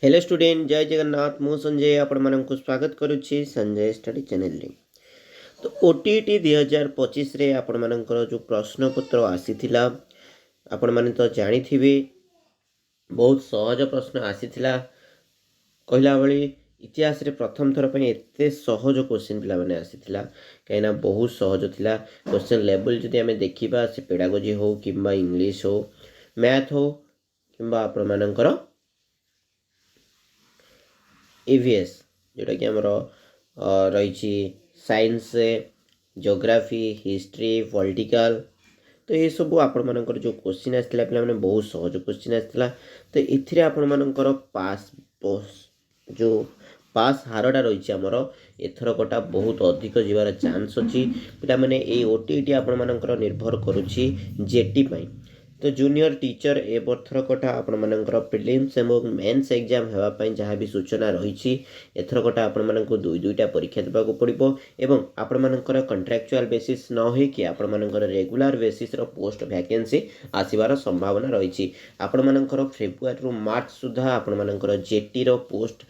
Hello student जय जगन्नाथ मु संजय आपण स्वागत करुच्ची संजय स्टडी चैनल रे। तो ओटीटी 2025 रे आपण मानकर जो प्रश्न पत्र आसीथिला आपण माने तो जानिथिबे बहुत सहज प्रश्न आसीथिला कहला भली इतिहास रे प्रथम थर पई एते सहज क्वेश्चन पिला माने आसीथिला कहिना बहुत सहज थिला क्वेश्चन लेवल जदि हमें देखिबा से पेडागोजी हो किंबा इंग्लिश हो मैथ हो किंबा आपण मानकर EVS जोटा कि आमर रही साइंस जियोग्राफी हिस्ट्री पॉलिटिकल तो ये सब आपण मानकर जो क्वेश्चन आसला पे मैंने बहुत सहज क्वेश्चन आसला तो ये आपण मानकर पास जो पास हारटा रही आमर एथर कटा बहुत अधिक जीवार चांस अच्छी पे मैंने ये ओटीटी आपण मानकर निर्भर करुच्ची जेटी पाई तो जूनियर टीचर ए बर्थर कटा आपण मानकर प्रिलिम्स एवं मेन्स एग्जाम होगापाई जहाँ भी सूचना रही एथर कटा आपण मानक दुईटा परीक्षा देवाक पड़ो एवं आपण मानकर कंट्राक्चुअल बेसिस न होइकि आपण मानकर रेगुलर बेसिस रो पोस्ट वैकेंसी आसीबार संभावना रही आपण मानकर फेब्रुआरी रु मार्च सुधा आपण मानकर जेटी रो पोस्ट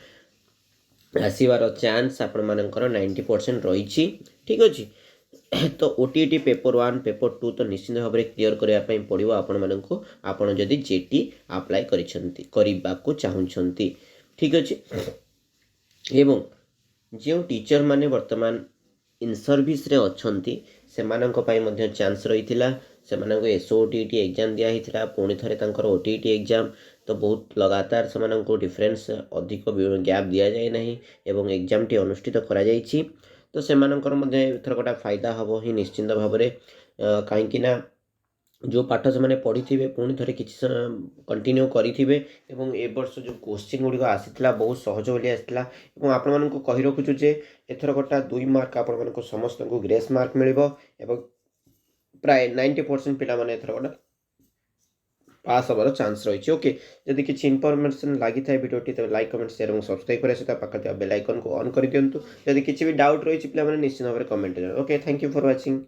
आसीबार चांस आपण मानकर 90% रही ठीक अच्छे। तो ओटीटी पेपर 1 पेपर 2 तो निश्चित भाव में क्लियर करने पड़ो आपण मानक आपण जदि जेटी अप्लाई करने को चाहूँगी ठीक अच्छे। एवं जो टीचर माने वर्तमान इन सर्विस रे अच्छी से चांस रही से एसओटीटी एग्जाम दिया पुणी थे ओटीटी एग्जाम तो बहुत लगातार से डिफरेन्स अधिक गैप दि जाए ना एवं एग्जाम टी अनुष्ठित करा जाइछि तो सेमानकर फायदा हम ही निश्चिंत भाव में कहीं जो पाठ से पढ़ी थे पुणी थे कि कंटिन्यू करेंगे एवं ए वर्ष जो क्वेश्चन गुड़िक आसीला बहुत सहज बोली आसाला आपण मानक कही रखुचु जे एथर कटा 2 मार्क आपण मानक समस्त को ग्रेस मार्क मिलिबो एवं प्राय 90% पिला माने एथर कटा पास हबार चांस रही है। ओके जदि किसी इनफॉरमेशन लगी था वीडियोटी तो लाइक कमेंट शेयर और सब्सक्राइब करें सहित पाखे बेल आइकन को ऑन कर दिंतु जदि किसी भी डाउट रही है पे निश्चित भाव में comment okay thank you for watching.